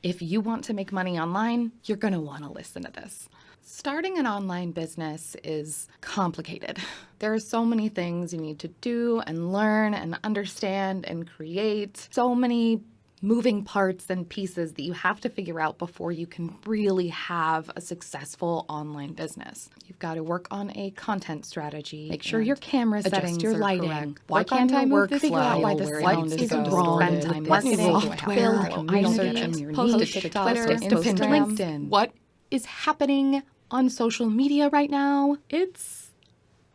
If you want to make money online, you're going to want to listen to this. Starting an online business is complicated. There are so many things you need to do and learn and understand and create. So many moving parts and pieces that you have to figure out before you can really have a successful online business. You've got to work on a content strategy, make sure your camera settings your lighting. Correct. Why can't I move the figure out why the slide is wrong? Spend time marketing, build community, post to TikTok, Twitter, Instagram, LinkedIn. What is happening on social media right now? It's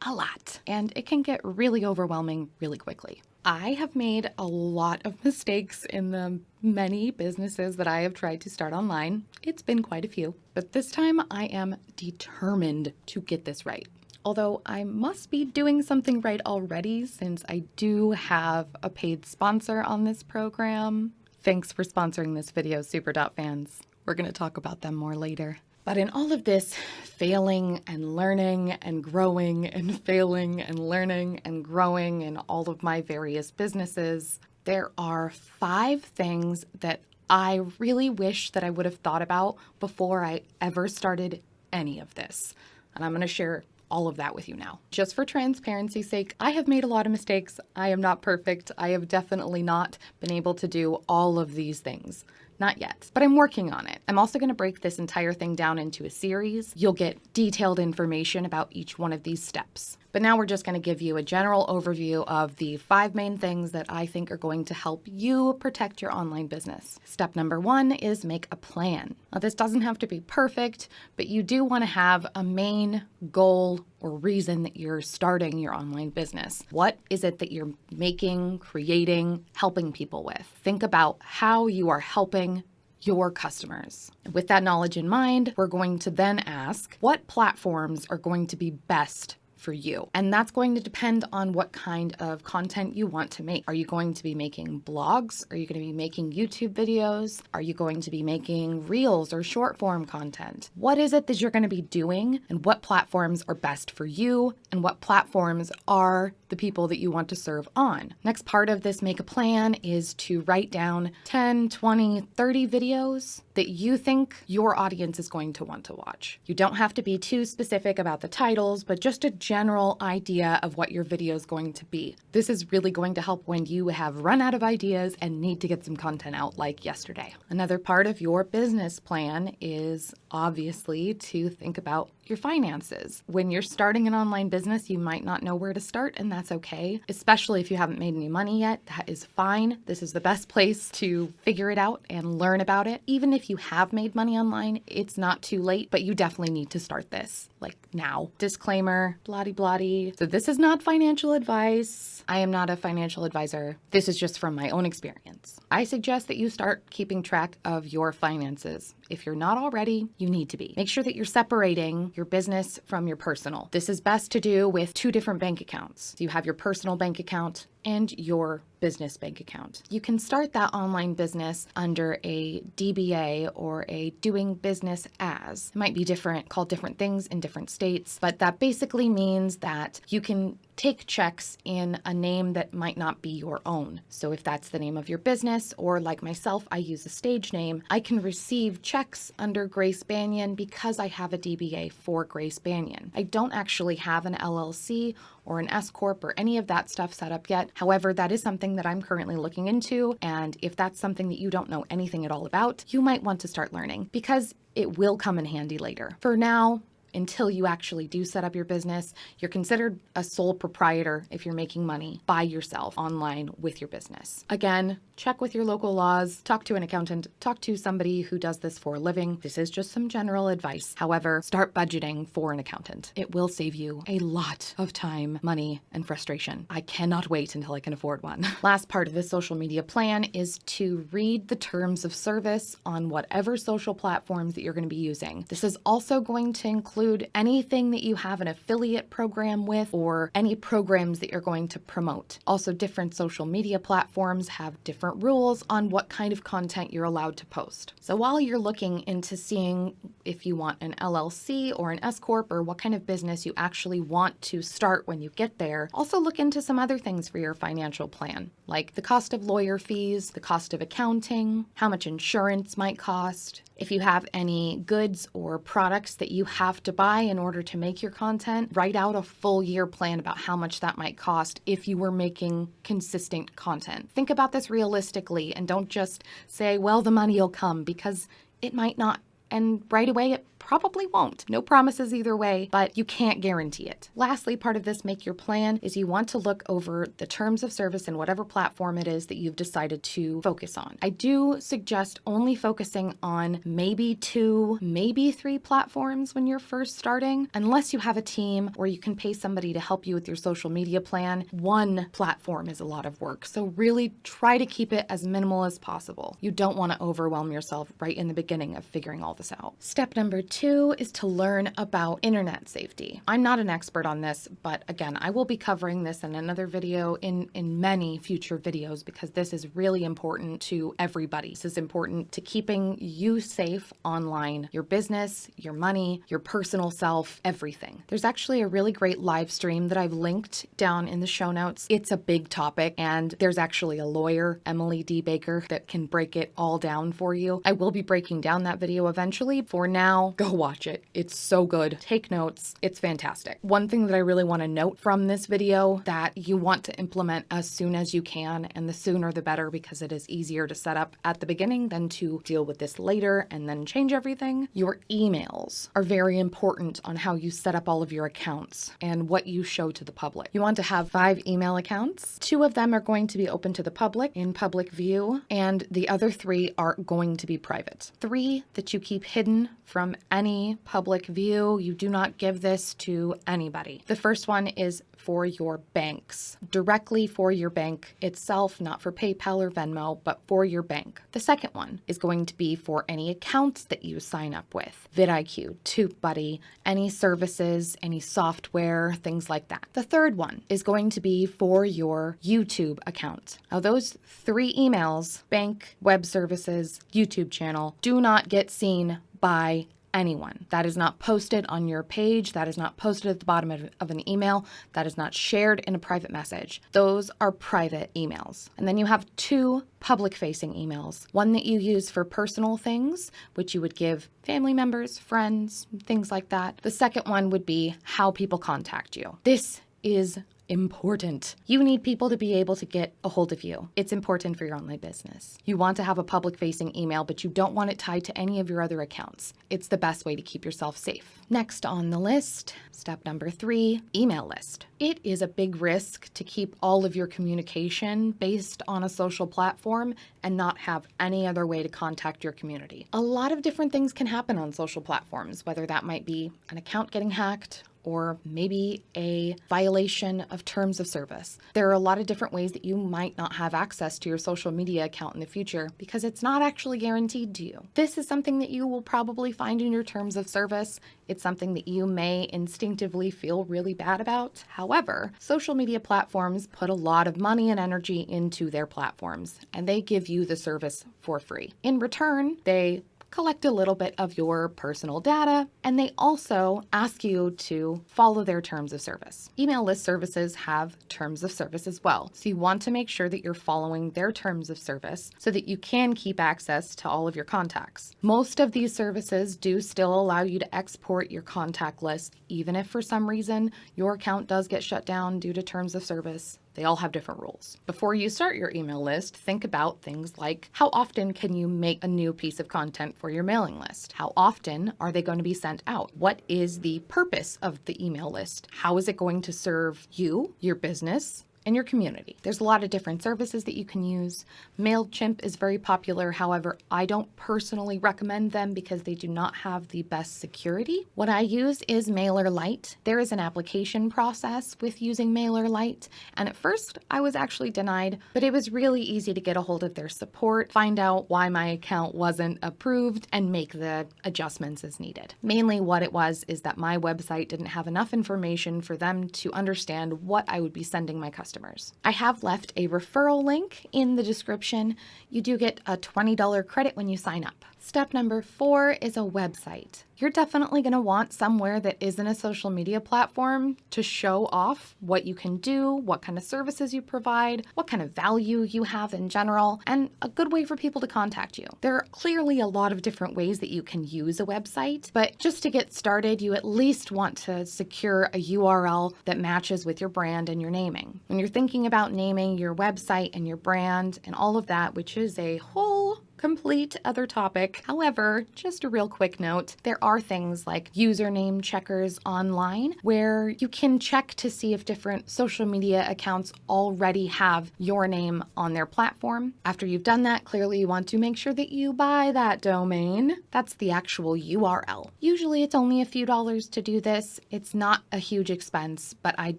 a lot, and it can get really overwhelming really quickly. I have made a lot of mistakes in the many businesses that I have tried to start online. It's been quite a few, but this time I am determined to get this right. Although I must be doing something right already since I do have a paid sponsor on this program. Thanks for sponsoring this video, Super.fans. We're going to talk about them more later. But in all of this failing and learning and growing and failing and learning and growing in all of my various businesses, there are 5 things that I really wish that I would have thought about before I ever started any of this. And I'm going to share all of that with you now. Just for transparency's sake, I have made a lot of mistakes. I am not perfect. I have definitely not been able to do all of these things. Not yet, but I'm working on it. I'm also going to break this entire thing down into a series. You'll get detailed information about each one of these steps. But now we're just going to give you a general overview of the 5 main things that I think are going to help you protect your online business. Step number 1 is make a plan. Now, this doesn't have to be perfect, but you do want to have a main goal or reason that you're starting your online business. What is it that you're making, creating, helping people with? Think about how you are helping your customers. With that knowledge in mind, we're going to then ask what platforms are going to be best for you. And that's going to depend on what kind of content you want to make. Are you going to be making blogs? Are you going to be making YouTube videos? Are you going to be making reels or short form content? What is it that you're going to be doing, and what platforms are best for you, and what platforms are the people that you want to serve on? Next part of this make a plan is to write down 10, 20, 30 videos that you think your audience is going to want to watch. You don't have to be too specific about the titles, but just a general idea of what your video is going to be. This is really going to help when you have run out of ideas and need to get some content out like yesterday. Another part of your business plan is obviously to think about your finances. When you're starting an online business, you might not know where to start, and that's okay. Especially if you haven't made any money yet, that is fine. This is the best place to figure it out and learn about it. Even if you have made money online, it's not too late, but you definitely need to start this, like now. Disclaimer, blah-de-blah-de. So this is not financial advice. I am not a financial advisor. This is just from my own experience. I suggest that you start keeping track of your finances. If you're not already, you need to be. Make sure that you're separating your business from your personal. This is best to do with 2 different bank accounts. You have your personal bank account and your business bank account. You can start that online business under a DBA or a doing business as. It might be different, called different things in different states, but that basically means that you can take checks in a name that might not be your own. So if that's the name of your business, or like myself, I use a stage name, I can receive checks under Grace Banyan because I have a DBA for Grace Banyan. I don't actually have an LLC or an S Corp or any of that stuff set up yet. However, that is something that I'm currently looking into. And if that's something that you don't know anything at all about, you might want to start learning because it will come in handy later. For now, until you actually do set up your business, you're considered a sole proprietor if you're making money by yourself online with your business. Again, check with your local laws, talk to an accountant, talk to somebody who does this for a living. This is just some general advice. However, start budgeting for an accountant. It will save you a lot of time, money, and frustration. I cannot wait until I can afford one. Last part of this social media plan is to read the terms of service on whatever social platforms that you're going to be using. This is also going to include anything that you have an affiliate program with or any programs that you're going to promote. Also, different social media platforms have different different rules on what kind of content you're allowed to post. So while you're looking into seeing if you want an LLC or an S Corp or what kind of business you actually want to start when you get there, also look into some other things for your financial plan, like the cost of lawyer fees, the cost of accounting, how much insurance might cost, if you have any goods or products that you have to buy in order to make your content, write out a full year plan about how much that might cost if you were making consistent content. Think about this realistically and don't just say, well, the money will come, because it might not. And right away, it probably won't. No promises either way, but you can't guarantee it. Lastly, part of this make your plan is you want to look over the terms of service in whatever platform it is that you've decided to focus on. I do suggest only focusing on maybe 2, maybe 3 platforms when you're first starting, unless you have a team or you can pay somebody to help you with your social media plan. One platform is a lot of work, so really try to keep it as minimal as possible. You don't want to overwhelm yourself right in the beginning of figuring all this out. Step number 2 is to learn about internet safety. I'm not an expert on this, but again, I will be covering this in another video in many future videos, because this is really important to everybody. This is important to keeping you safe online, your business, your money, your personal self, everything. There's actually a really great live stream that I've linked down in the show notes. It's a big topic, and there's actually a lawyer, Emily D. Baker, that can break it all down for you. I will be breaking down that video eventually. For now, go watch it. It's so good. Take notes. It's fantastic. One thing that I really want to note from this video that you want to implement as soon as you can, and the sooner the better, because it is easier to set up at the beginning than to deal with this later and then change everything. Your emails are very important on how you set up all of your accounts and what you show to the public. You want to have 5 email accounts. 2 of them are going to be open to the public in public view, and the other 3 are going to be private. 3 that you keep hidden from any public view. You do not give this to anybody. The first one is for your banks, directly for your bank itself, not for PayPal or Venmo, but for your bank. The second one is going to be for any accounts that you sign up with, vidIQ, TubeBuddy, any services, any software, things like that. The third one is going to be for your YouTube account. Now, those 3 emails, bank, web services, YouTube channel, do not get seen by anyone. That is not posted on your page. That is not posted at the bottom of an email. That is not shared in a private message. Those are private emails. And then you have 2 public-facing emails. One that you use for personal things, which you would give family members, friends, things like that. The second one would be how people contact you. This is important. You need people to be able to get a hold of you. It's important for your online business. You want to have a public-facing email, but you don't want it tied to any of your other accounts. It's the best way to keep yourself safe. Next on the list, step number 3, email list. It is a big risk to keep all of your communication based on a social platform and not have any other way to contact your community. A lot of different things can happen on social platforms, whether that might be an account getting hacked, or maybe a violation of terms of service. There are a lot of different ways that you might not have access to your social media account in the future because it's not actually guaranteed to you. This is something that you will probably find in your terms of service. It's something that you may instinctively feel really bad about. However, social media platforms put a lot of money and energy into their platforms, and they give you the service for free. In return, they collect a little bit of your personal data, and they also ask you to follow their terms of service. Email list services have terms of service as well, so you want to make sure that you're following their terms of service so that you can keep access to all of your contacts. Most of these services do still allow you to export your contact list, even if for some reason your account does get shut down due to terms of service. They all have different rules. Before you start your email list, think about things like how often can you make a new piece of content for your mailing list? How often are they going to be sent out? What is the purpose of the email list? How is it going to serve you, your business, and your community? There's a lot of different services that you can use. MailChimp is very popular. However, I don't personally recommend them because they do not have the best security. What I use is MailerLite. There is an application process with using MailerLite, and at first I was actually denied, but it was really easy to get a hold of their support, find out why my account wasn't approved, and make the adjustments as needed. Mainly what it was is that my website didn't have enough information for them to understand what I would be sending my customers. customers. I have left a referral link in the description. You do get a $20 credit when you sign up. Step number 4 is a website. You're definitely going to want somewhere that isn't a social media platform to show off what you can do, what kind of services you provide, what kind of value you have in general, and a good way for people to contact you. There are clearly a lot of different ways that you can use a website, but just to get started, you at least want to secure a URL that matches with your brand and your naming. When you're thinking about naming your website and your brand and all of that, which is a whole complete other topic. However, just a real quick note, there are things like username checkers online where you can check to see if different social media accounts already have your name on their platform. After you've done that, clearly you want to make sure that you buy that domain. That's the actual URL. Usually it's only a few dollars to do this. It's not a huge expense, but I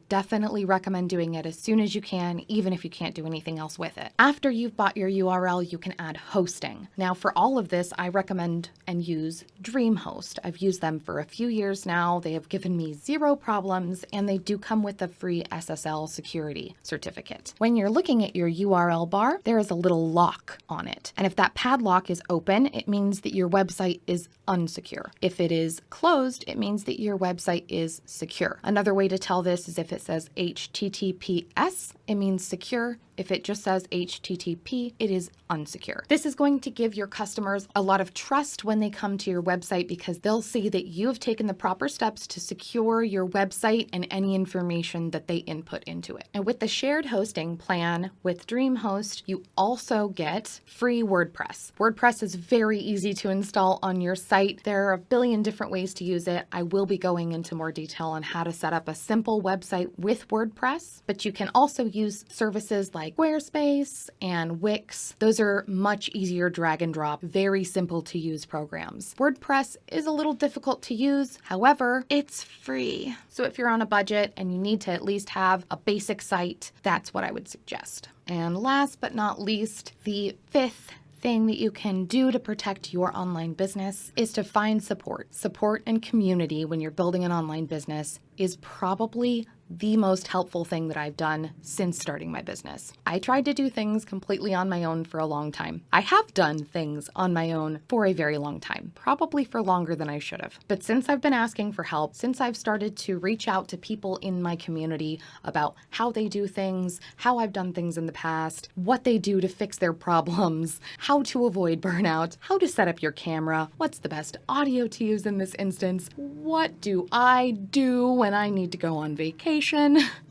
definitely recommend doing it as soon as you can, even if you can't do anything else with it. After you've bought your URL, you can add hosting. Now, for all of this, I recommend and use DreamHost. I've used them for a few years now. They have given me zero problems, and they do come with a free SSL security certificate. When you're looking at your URL bar, there is a little lock on it. And if that padlock is open, it means that your website is unsecure. If it is closed, it means that your website is secure. Another way to tell this is if it says HTTPS, it means secure. If it just says HTTP, it is unsecure. This is going to give your customers a lot of trust when they come to your website because they'll see that you have taken the proper steps to secure your website and any information that they input into it. And with the shared hosting plan with DreamHost, you also get free WordPress. WordPress is very easy to install on your site. There are a billion different ways to use it. I will be going into more detail on how to set up a simple website with WordPress, but you can also use services like Squarespace and Wix. Those are much easier drag and drop, very simple to use programs. WordPress is a little difficult to use. However, it's free. So if you're on a budget and you need to at least have a basic site, that's what I would suggest. And last but not least, the 5th thing that you can do to protect your online business is to find support. Support and community when you're building an online business is probably the most helpful thing that I've done since starting my business. I tried to do things completely on my own for a long time. I have done things on my own for a very long time, probably for longer than I should have. But since I've been asking for help, since I've started to reach out to people in my community about how they do things, how I've done things in the past, what they do to fix their problems, how to avoid burnout, how to set up your camera, what's the best audio to use in this instance, what do I do when I need to go on vacation,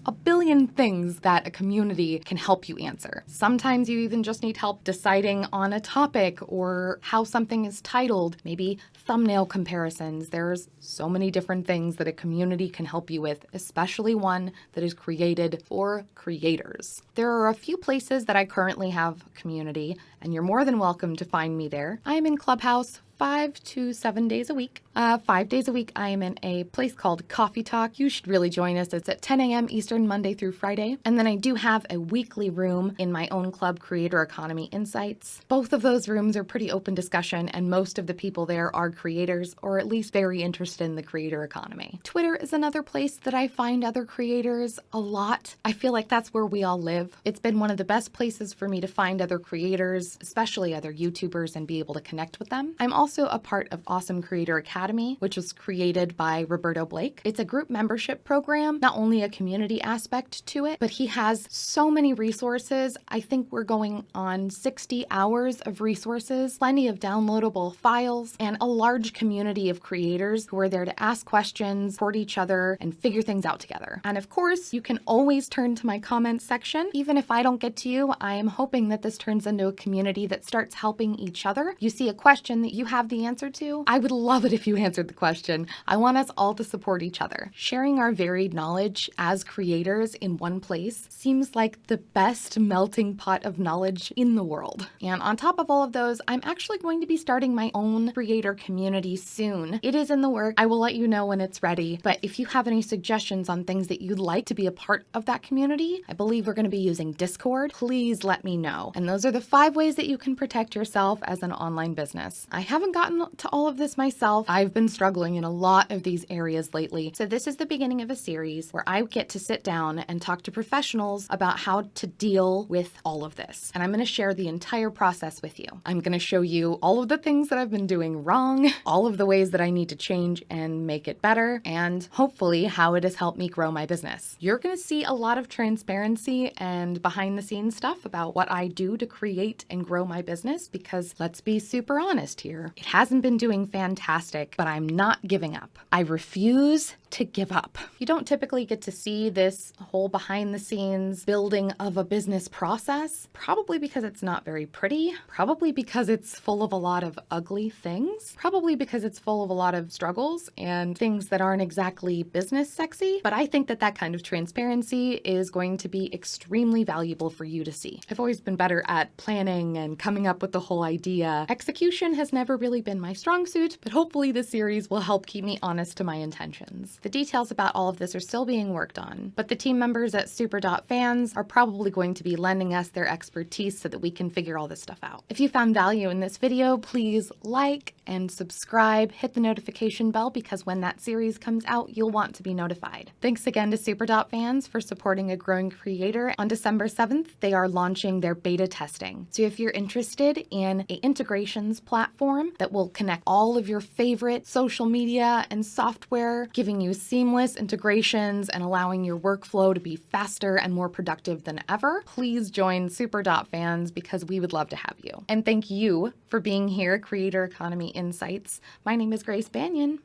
a billion things that a community can help you answer. Sometimes you even just need help deciding on a topic or how something is titled, maybe thumbnail comparisons. There's so many different things that a community can help you with, especially one that is created for creators. There are a few places that I currently have a community, and you're more than welcome to find me there. I am in Clubhouse 5 to 7 days a week. 5 days a week, I am in a place called Coffee Talk. You should really join us. It's at 10 a.m. Eastern, Monday through Friday. And then I do have a weekly room in my own club, Creator Economy Insights. Both of those rooms are pretty open discussion, and most of the people there are creators, or at least very interested in the creator economy. Twitter is another place that I find other creators a lot. I feel like that's where we all live. It's been one of the best places for me to find other creators, especially other YouTubers, and be able to connect with them. I'm also a part of Awesome Creator Academy, which was created by Roberto Blake. It's a group membership program, not only a community aspect to it, but he has so many resources. I think we're going on 60 hours of resources, plenty of downloadable files, and a large community of creators who are there to ask questions, support each other, and figure things out together. And of course, you can always turn to my comments section. Even if I don't get to you, I am hoping that this turns into a community that starts helping each other. You see a question that you have the answer to, I would love it if you answered the question. I want us all to support each other. Sharing our varied knowledge as creators in one place seems like the best melting pot of knowledge in the world. And on top of all of those, I'm actually going to be starting my own creator community soon. It is in the works. I will let you know when it's ready. But if you have any suggestions on things that you'd like to be a part of that community, I believe we're going to be using Discord. Please let me know. And those are the 5 ways that you can protect yourself as an online business. I haven't haven't gotten to all of this myself. I've been struggling in a lot of these areas lately. So this is the beginning of a series where I get to sit down and talk to professionals about how to deal with all of this. And I'm going to share the entire process with you. I'm going to show you all of the things that I've been doing wrong, all of the ways that I need to change and make it better, and hopefully how it has helped me grow my business. You're going to see a lot of transparency and behind the scenes stuff about what I do to create and grow my business, because let's be super honest here. It hasn't been doing fantastic, but I'm not giving up. I refuse to give up. You don't typically get to see this whole behind the scenes building of a business process, probably because it's not very pretty, probably because it's full of a lot of ugly things, probably because it's full of a lot of struggles and things that aren't exactly business sexy. But I think that that kind of transparency is going to be extremely valuable for you to see. I've always been better at planning and coming up with the whole idea. Execution has never really been my strong suit, but hopefully this series will help keep me honest to my intentions. The details about all of this are still being worked on, but the team members at Super.Fans are probably going to be lending us their expertise so that we can figure all this stuff out. If you found value in this video, please like and subscribe, hit the notification bell, because when that series comes out, you'll want to be notified. Thanks again to Super.Fans for supporting a growing creator. On December 7th, they are launching their beta testing. So if you're interested in an integrations platform that will connect all of your favorite social media and software, giving you seamless integrations and allowing your workflow to be faster and more productive than ever, please join Super.Fans, because we would love to have you. And thank you for being here, Creator Economy Insights. My name is Grace Banyan.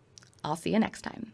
I'll see you next time.